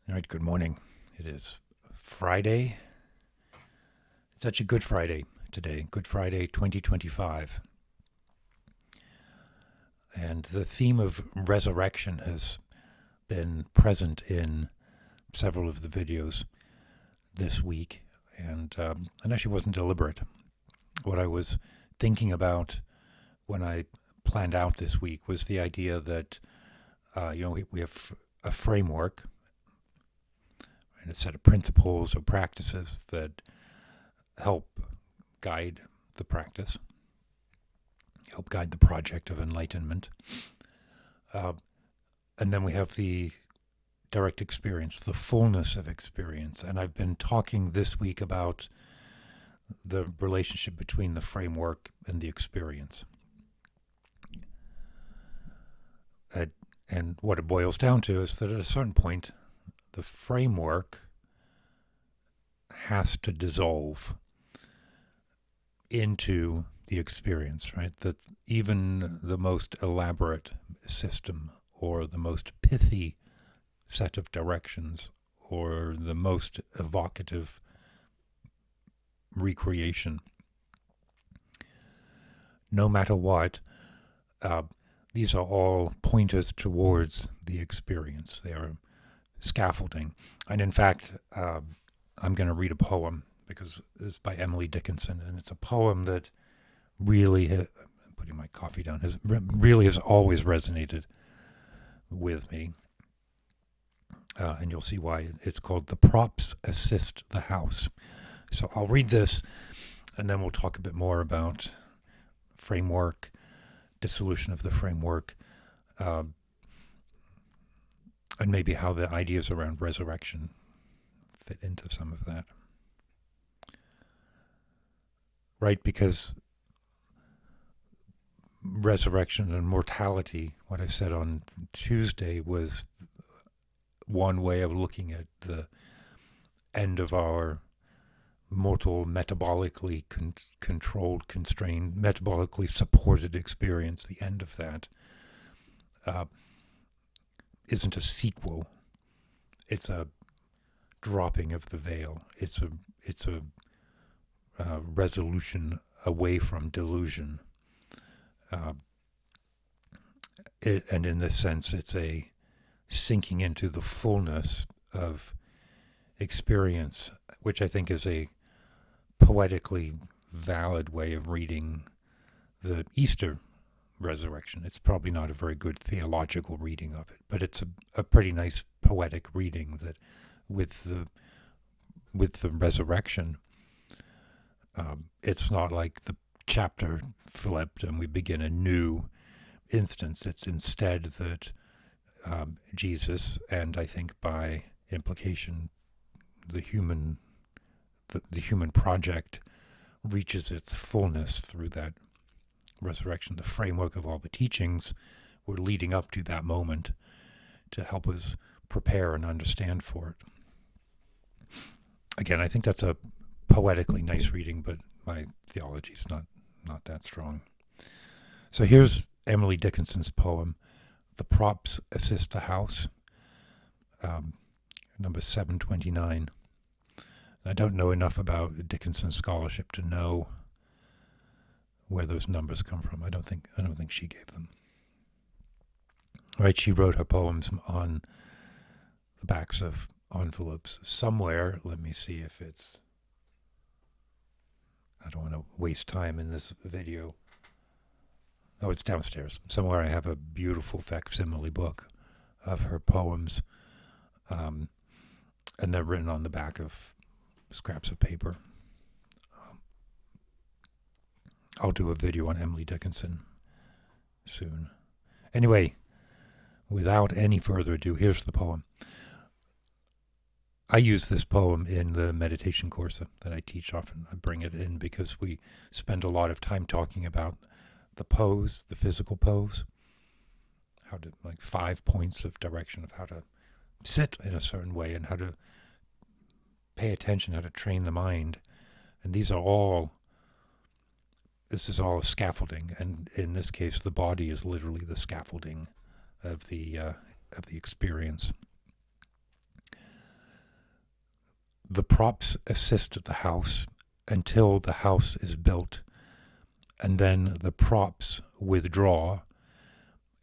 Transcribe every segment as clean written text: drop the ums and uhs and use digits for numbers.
All right, good morning. It is Friday. It's actually Good Friday today, Good Friday 2025. And the theme of resurrection has been present in several of the videos this week, and it actually wasn't deliberate. What I was thinking about when I planned out this week was the idea that, we have a framework and a set of principles or practices that help guide the practice, help guide the project of enlightenment. And then we have the direct experience, the fullness of experience. And I've been talking this week about the relationship between the framework and the experience. And what it boils down to is that at a certain point, the framework has to dissolve into the experience, right? That even the most elaborate system or the most pithy set of directions or the most evocative recreation, no matter what, these are all pointers towards the experience. They are scaffolding. And in fact, I'm going to read a poem because it's by Emily Dickinson, and it's a poem that really, I'm putting my coffee down, really has always resonated with me. And you'll see why. It's called "The Props Assist the House." So I'll read this, and then we'll talk a bit more about framework, dissolution of the framework, and maybe how the ideas around resurrection fit into some of that. Right, because resurrection and mortality, what I said on Tuesday, was one way of looking at the end of our mortal, metabolically controlled, constrained, metabolically supported experience. The end of that isn't a sequel. It's a dropping of the veil. It's a resolution away from delusion. And in this sense, it's a sinking into the fullness of experience, which I think is a poetically valid way of reading the Easter resurrection. It's probably not a very good theological reading of it, but it's a pretty nice poetic reading that with the resurrection, it's not like the chapter flipped and we begin a new instance. It's instead that Jesus, and I think by implication the human project, reaches its fullness through that resurrection. The framework of all the teachings were leading up to that moment to help us prepare and understand for it. Again, I think that's a poetically nice reading, but my theology is not that strong. So here's Emily Dickinson's poem, "The Props Assist the House," number 729. I don't know enough about Dickinson's scholarship to know where those numbers come from. I don't think she gave them. Right, she wrote her poems on the backs of envelopes somewhere. Let me see if it's... I don't want to waste time in this video. Oh, it's downstairs. Somewhere I have a beautiful facsimile book of her poems, and they're written on the back of scraps of paper. I'll do a video on Emily Dickinson soon. Anyway, without any further ado, here's the poem. I use this poem in the meditation course that I teach often. I bring it in because we spend a lot of time talking about the pose, the physical pose, how to, like 5 points of direction of how to sit in a certain way and how to pay attention, how to train the mind. And this is all scaffolding. And in this case, the body is literally the scaffolding of the experience. The props assist the house until the house is built, and then the props withdraw,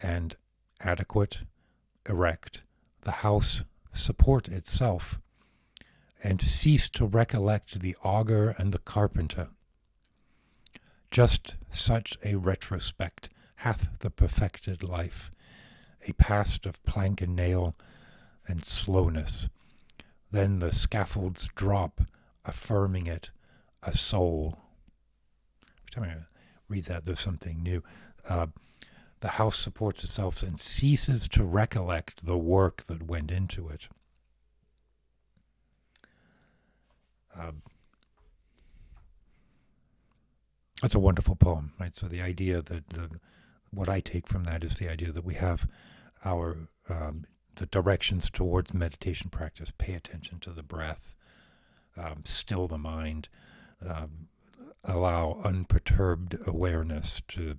and adequate, erect, the house support itself, and cease to recollect the augur and the carpenter. Just such a retrospect hath the perfected life, a past of plank and nail and slowness. Then the scaffolds drop, affirming it a soul. Every time I read that, there's something new. The house supports itself and ceases to recollect the work that went into it. That's a wonderful poem, right? So the idea that what I take from that is the idea that we have our the directions towards meditation practice. Pay attention to the breath, still the mind, allow unperturbed awareness to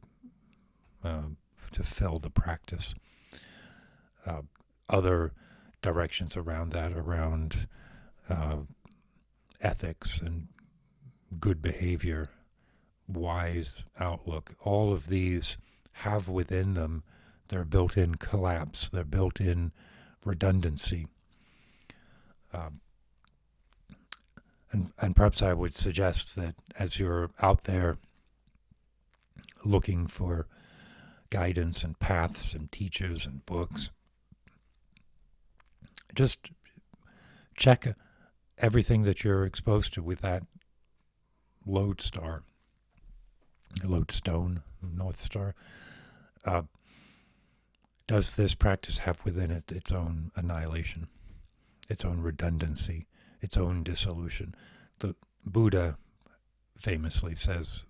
fill the practice. Other directions around that, around ethics and good behavior, wise outlook, all of these have within them their built-in collapse, their built-in redundancy. And perhaps I would suggest that as you're out there looking for guidance and paths and teachers and books, just check everything that you're exposed to with that lodestone, North Star. Does this practice have within it its own annihilation, its own redundancy, its own dissolution? The Buddha famously says,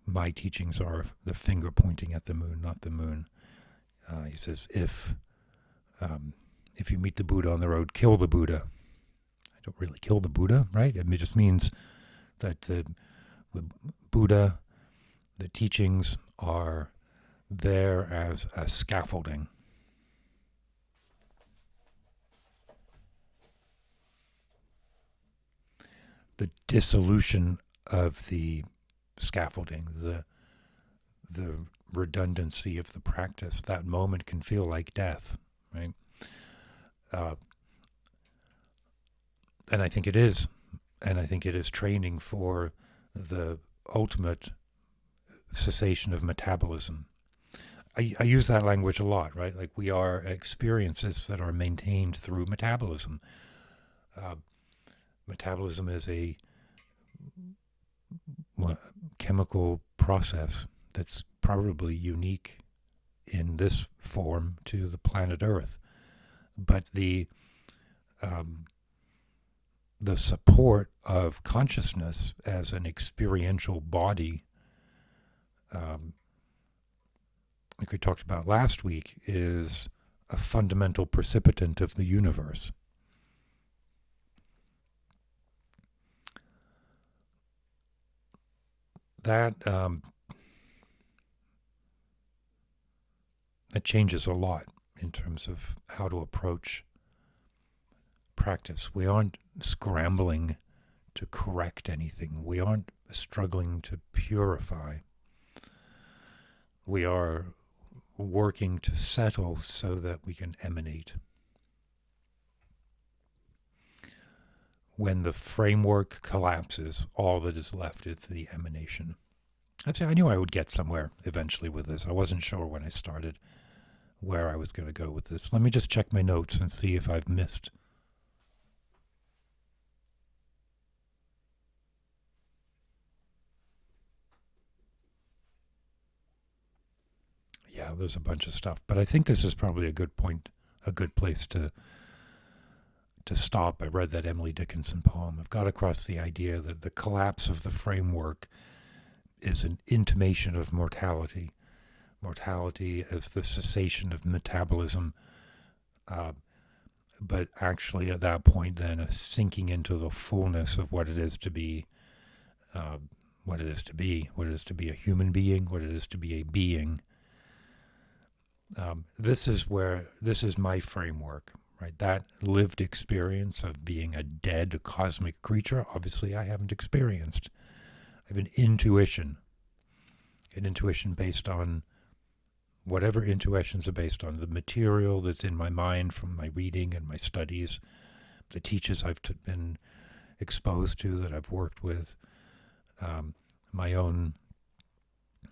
my teachings are the finger pointing at the moon, not the moon. He says, if you meet the Buddha on the road, kill the Buddha. I don't really kill the Buddha, right? It just means that the Buddha, the teachings are there as a scaffolding. The dissolution of the scaffolding, the redundancy of the practice, that moment can feel like death, right? And I think it is. And I think it is training for the ultimate cessation of metabolism. I use that language a lot, right? Like we are experiences that are maintained through metabolism. Metabolism is a chemical process that's probably unique in this form to the planet Earth. But the support of consciousness as an experiential body, like we talked about last week, is a fundamental precipitant of the universe. That changes a lot in terms of how to approach practice. We aren't scrambling to correct anything. We aren't struggling to purify. We are working to settle so that we can emanate. When the framework collapses, all that is left is the emanation. I knew I would get somewhere eventually with this. I wasn't sure when I started where I was going to go with this. Let me just check my notes and see if I've missed. Yeah, there's a bunch of stuff, but I think this is probably a good point, a good place to stop. I read that Emily Dickinson poem. I've got across the idea that the collapse of the framework is an intimation of mortality. Mortality as the cessation of metabolism, but actually at that point then a sinking into the fullness of what it is to be, what it is to be a human being, what it is to be a being. This is my framework, right? That lived experience of being a dead cosmic creature, obviously I haven't experienced. I have an intuition based on whatever intuitions are based on, the material that's in my mind from my reading and my studies, the teachers I've been exposed to, that I've worked with, my own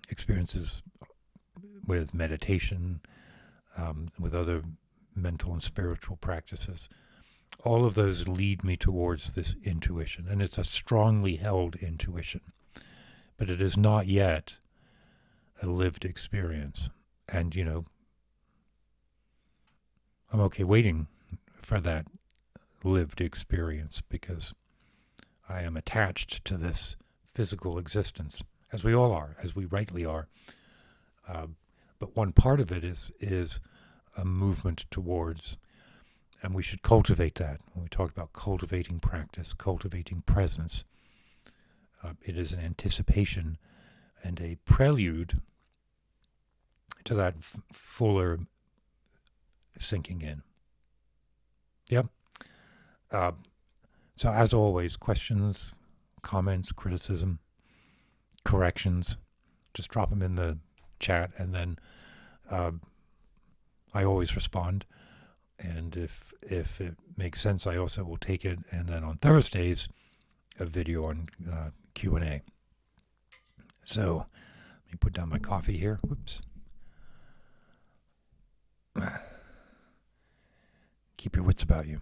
experiences with meditation, with other mental and spiritual practices. All of those lead me towards this intuition, and it's a strongly held intuition, but it is not yet a lived experience. And, I'm okay waiting for that lived experience because I am attached to this physical existence, as we all are, as we rightly are. But one part of it is a movement towards, and we should cultivate that. When we talk about cultivating practice, cultivating presence, it is an anticipation and a prelude to that fuller sinking in. Yep. So as always, questions, comments, criticism, corrections, just drop them in the chat, and then I always respond. And if it makes sense, I also will take it. And then on Thursdays, a video on Q&A. So let me put down my coffee here. Whoops. Keep your wits about you.